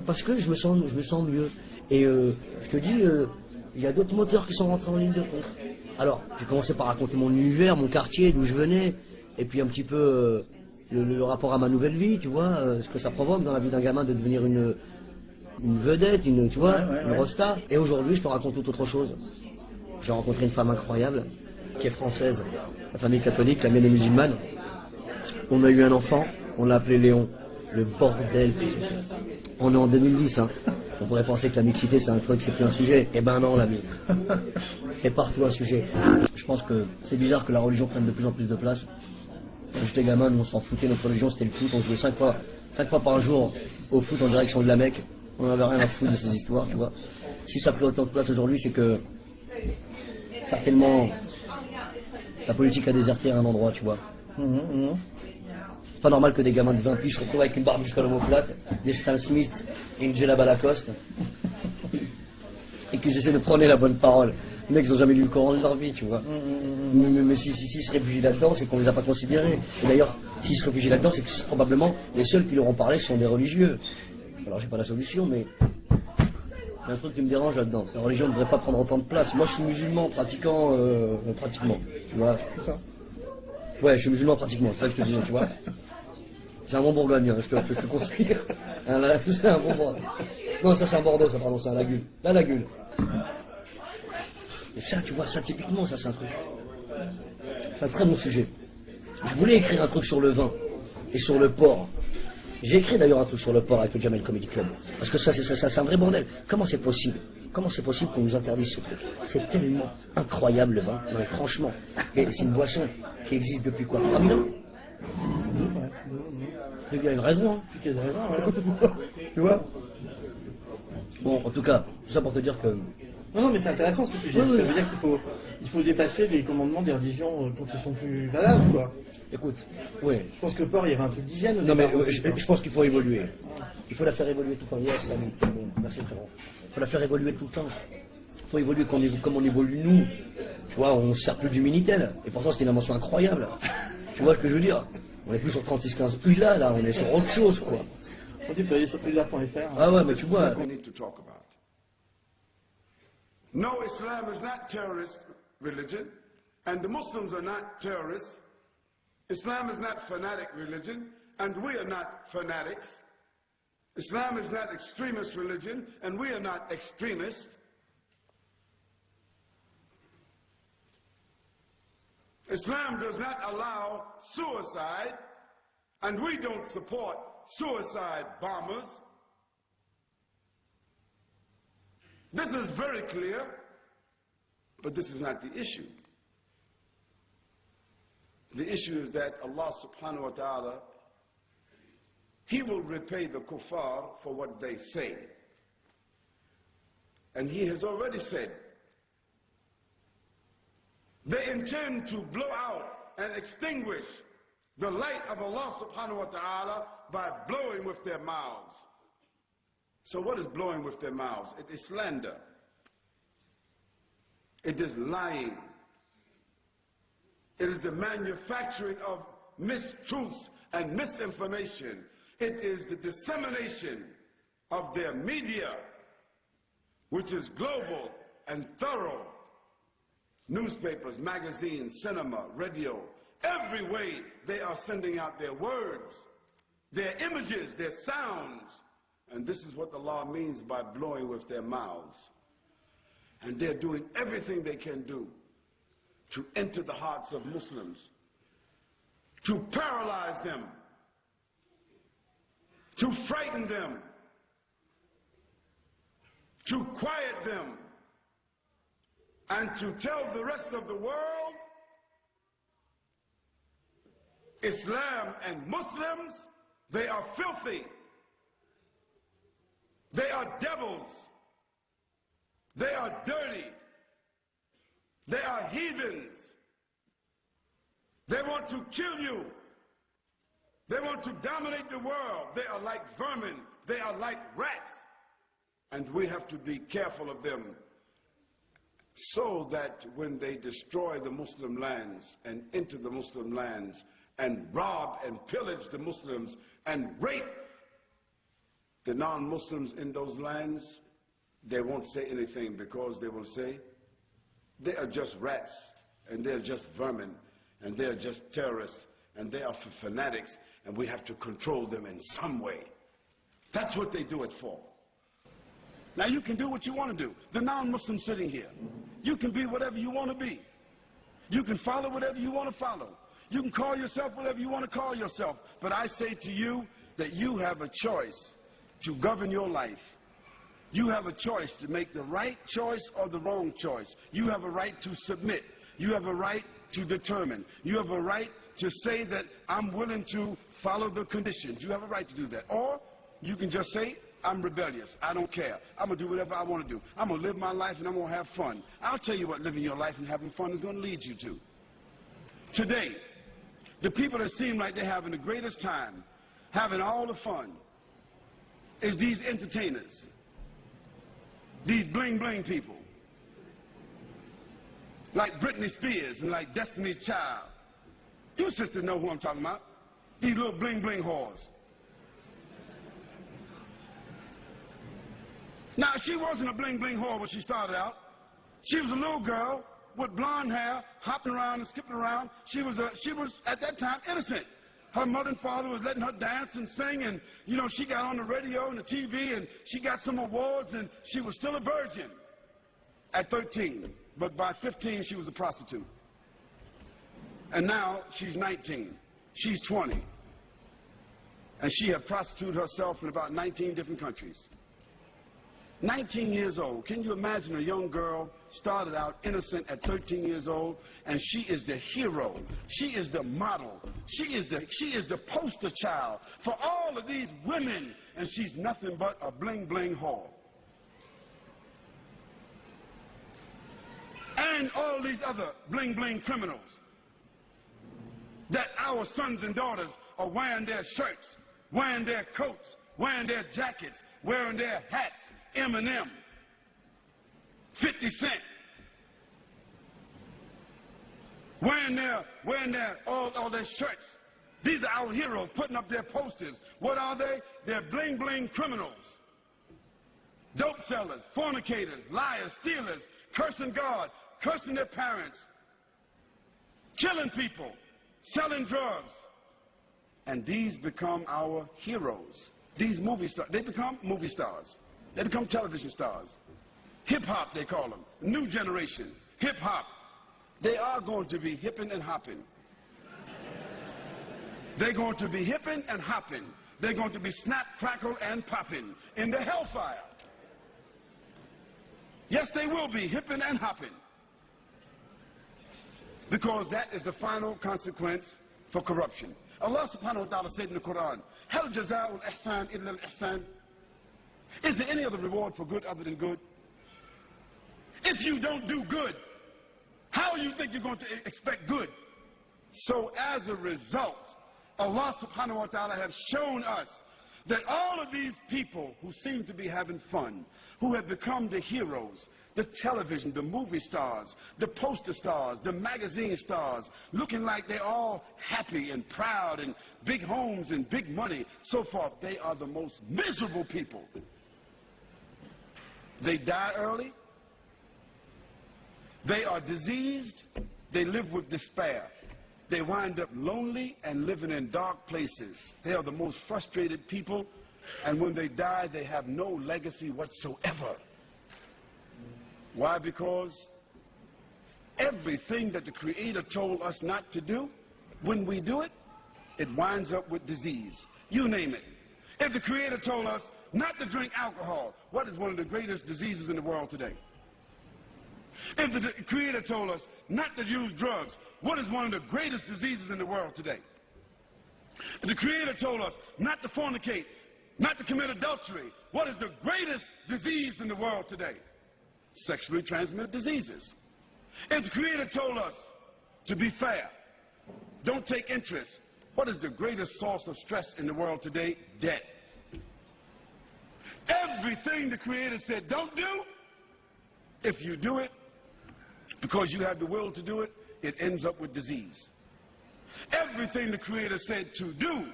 Parce que je me sens mieux. Et je te dis, il y a d'autres moteurs qui sont rentrés en ligne de compte. Alors, j'ai commencé par raconter mon univers, mon quartier, d'où je venais, et puis un petit peu le rapport à ma nouvelle vie, tu vois, ce que ça provoque dans la vie d'un gamin de devenir une vedette, tu vois, une rosta. Et aujourd'hui, je te raconte tout autre chose. J'ai rencontré une femme incroyable, qui est française, sa famille catholique, la mienne est musulmane. On a eu un enfant, on l'a appelé Léon. Le bordel que c'était. On est en 2010, hein. On pourrait penser que la mixité c'est un truc, c'est plus un sujet. Eh ben non, l'ami. C'est partout un sujet. Je pense que c'est bizarre que la religion prenne de plus en plus de place. Quand j'étais gamin, nous on s'en foutait, notre religion c'était le foot. On jouait 5 fois par jour au foot en direction de la Mecque. On n'avait rien à foutre de ces histoires, tu vois. Si ça a pris autant de place aujourd'hui, c'est que certainement la politique a déserté à un endroit, tu vois. C'est pas normal que des gamins de 20 piges se retrouvent avec une barbe jusqu'à l'omoplate, des Stan Smith et une djellaba Lacoste, et qu'ils essaient de prôner la bonne parole. Les mecs, ils n'ont jamais lu le Coran de leur vie, tu vois. Mais s'ils se réfugient là-dedans, c'est qu'on les a pas considérés. Et d'ailleurs, s'ils se réfugient là-dedans, c'est que probablement les seuls qui leur ont parlé sont des religieux. Alors, j'ai pas la solution, mais il y a un truc qui me dérange là-dedans. La religion ne devrait pas prendre autant de place. Moi, je suis musulman, pratiquement, tu vois. Ouais, je suis musulman pratiquement, c'est ça que je te dis, tu vois. C'est un bon bourgogne, je te conseille. C'est un bon Bordeaux. Non, ça c'est un Bordeaux, ça, pardon, c'est un lagune. La lagune. Et ça, tu vois, ça typiquement, ça c'est un truc. C'est un très bon sujet. Je voulais écrire un truc sur le vin et sur le porc. J'ai écrit d'ailleurs un truc sur le porc avec le Jamel Comedy Club. Parce que ça, c'est un vrai bordel. Comment c'est possible qu'on nous interdise ce truc? C'est tellement incroyable le vin. Non, mais franchement. Et c'est une boisson qui existe depuis quoi, 3000 ans? Il y a une raison, hein. Tu vois? Bon, en tout cas, tout ça pour te dire que... Non, mais c'est intéressant ce que tu dis. Ça veut dire qu'il faut dépasser les commandements des religions quand ils sont plus valables, quoi. Écoute, oui. Je pense que le porc, il y avait un truc d'hygiène. Non, mais je pense qu'il faut évoluer. Il faut la faire évoluer tout le temps. Yes, l'ami. Merci, frérot. Il faut la faire évoluer tout le temps. Il faut évoluer comme on évolue nous. Tu vois, on ne sert plus du Minitel. Et pourtant, c'est une invention incroyable. Tu vois ce que je veux dire? On est plus sur 3615 ULA, là. On est sur autre chose, quoi. On peut aller sur plusieurs.fr. Ah ouais, mais tu vois... No, Islam is not terrorist religion, and the Muslims are not terrorists. Islam is not fanatic religion, and we are not fanatics. Islam is not extremist religion, and we are not extremists. Islam does not allow suicide, and we don't support suicide bombers. This is very clear, but this is not the issue. The issue is that Allah subhanahu wa ta'ala, He will repay the kuffar for what they say. And He has already said, they intend to blow out and extinguish the light of Allah subhanahu wa ta'ala by blowing with their mouths. So what is blowing with their mouths? It is slander. It is lying. It is the manufacturing of mistruths and misinformation. It is the dissemination of their media, which is global and thorough. Newspapers, magazines, cinema, radio, every way they are sending out their words, their images, their sounds. And this is what the law means by blowing with their mouths. And they're doing everything they can do to enter the hearts of Muslims, to paralyze them, to frighten them, to quiet them, and to tell the rest of the world, Islam and Muslims, they are filthy. They are devils. They are dirty. They are heathens. They want to kill you. They want to dominate the world. They are like vermin. They are like rats. And we have to be careful of them so that when they destroy the Muslim lands and enter the Muslim lands and rob and pillage the Muslims and rape The non-Muslims in those lands, they won't say anything because they will say they are just rats and they're just vermin and they're just terrorists and they are fanatics and we have to control them in some way. That's what they do it for. Now you can do what you want to do. The non-Muslim sitting here, you can be whatever you want to be. You can follow whatever you want to follow. You can call yourself whatever you want to call yourself. But I say to you that you have a choice to govern your life. You have a choice to make the right choice or the wrong choice. You have a right to submit. You have a right to determine. You have a right to say that I'm willing to follow the conditions. You have a right to do that. Or you can just say, I'm rebellious. I don't care. I'm going to do whatever I want to do. I'm going to live my life and I'm going to have fun. I'll tell you what living your life and having fun is going to lead you to. Today, the people that seem like they're having the greatest time, having all the fun, is these entertainers. These bling-bling people. Like Britney Spears and like Destiny's Child. You sisters know who I'm talking about. These little bling-bling whores. Now, she wasn't a bling-bling whore when she started out. She was a little girl with blonde hair, hopping around and skipping around. She was, at that time, innocent. Her mother and father was letting her dance and sing, and, you know, she got on the radio and the TV, and she got some awards, and she was still a virgin at 13. But by 15, she was a prostitute. And now, she's 19. She's 20. And she had prostituted herself in about 19 different countries. 19 years old. Can you imagine a young girl started out innocent at 13 years old, and she is the hero. She is the model. She is the poster child for all of these women, and she's nothing but a bling-bling whore. And all these other bling-bling criminals that our sons and daughters are wearing their shirts, wearing their coats, wearing their jackets, wearing their hats, Eminem, 50 Cent, wearing all their shirts. These are our heroes putting up their posters. What are they? They're bling-bling criminals, dope sellers, fornicators, liars, stealers, cursing God, cursing their parents, killing people, selling drugs. And these become our heroes. These movie stars, they become movie stars. They become television stars. Hip-hop, they call them. New generation. Hip-hop. They are going to be hipping and hopping. They're going to be hipping and hopping. They're going to be snap, crackle, and popping in the hellfire. Yes, they will be hipping and hopping. Because that is the final consequence for corruption. Allah subhanahu wa ta'ala said in the Quran, Hal jaza'ul ihsan illa al-ihsan. Is there any other reward for good other than good? If you don't do good, how do you think you're going to expect good? So as a result, Allah subhanahu wa ta'ala has shown us that all of these people who seem to be having fun, who have become the heroes, the television, the movie stars, the poster stars, the magazine stars, looking like they're all happy and proud and big homes and big money, so forth, they are the most miserable people. They die early. They are diseased. They live with despair. They wind up lonely and living in dark places. They are the most frustrated people, and when they die, they have no legacy whatsoever. Why? Because everything that the Creator told us not to do, when we do it, it winds up with disease. You name it. If the Creator told us not to drink alcohol, what is one of the greatest diseases in the world today? If the Creator told us not to use drugs, what is one of the greatest diseases in the world today? If the Creator told us not to fornicate, not to commit adultery, what is the greatest disease in the world today? Sexually transmitted diseases. If the Creator told us to be fair, don't take interest, what is the greatest source of stress in the world today? Debt. Everything the Creator said don't do, if you do it, because you have the will to do it, it ends up with disease. Everything the Creator said to do,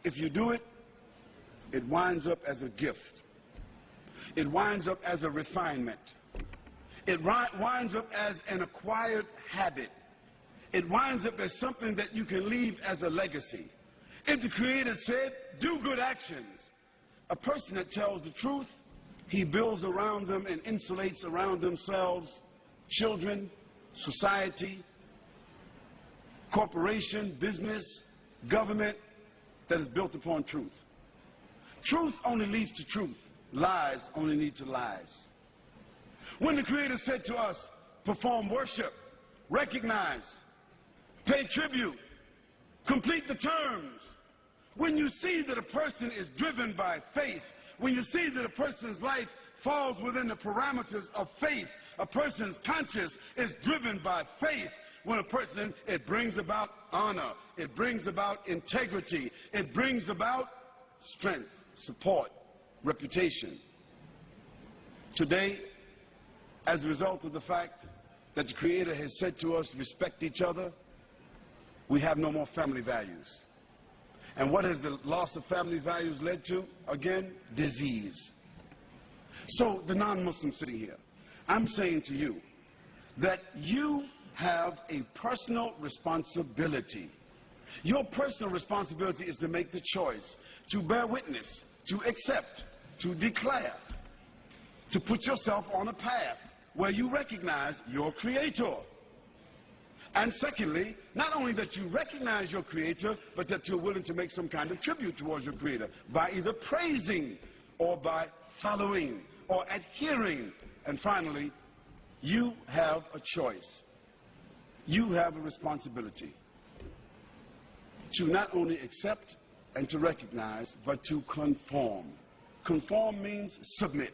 if you do it, it winds up as a gift. It winds up as a refinement. It winds up as an acquired habit. It winds up as something that you can leave as a legacy. If the Creator said, do good actions, a person that tells the truth, he builds around them and insulates around themselves children, society, corporation, business, government that is built upon truth. Truth only leads to truth. Lies only lead to lies. When the Creator said to us, perform worship, recognize, pay tribute, complete the terms, when you see that a person is driven by faith, when you see that a person's life falls within the parameters of faith, a person's conscience is driven by faith, when a person, it brings about honor, it brings about integrity, it brings about strength, support, reputation. Today, as a result of the fact that the Creator has said to us, respect each other, we have no more family values. And what has the loss of family values led to? Again, disease. So the non-Muslim sitting here, I'm saying to you that you have a personal responsibility. Your personal responsibility is to make the choice, to bear witness, to accept, to declare, to put yourself on a path where you recognize your Creator. And secondly, not only that you recognize your Creator, but that you're willing to make some kind of tribute towards your Creator by either praising or by following or adhering. And finally, you have a choice. You have a responsibility to not only accept and to recognize, but to conform. Conform means submit.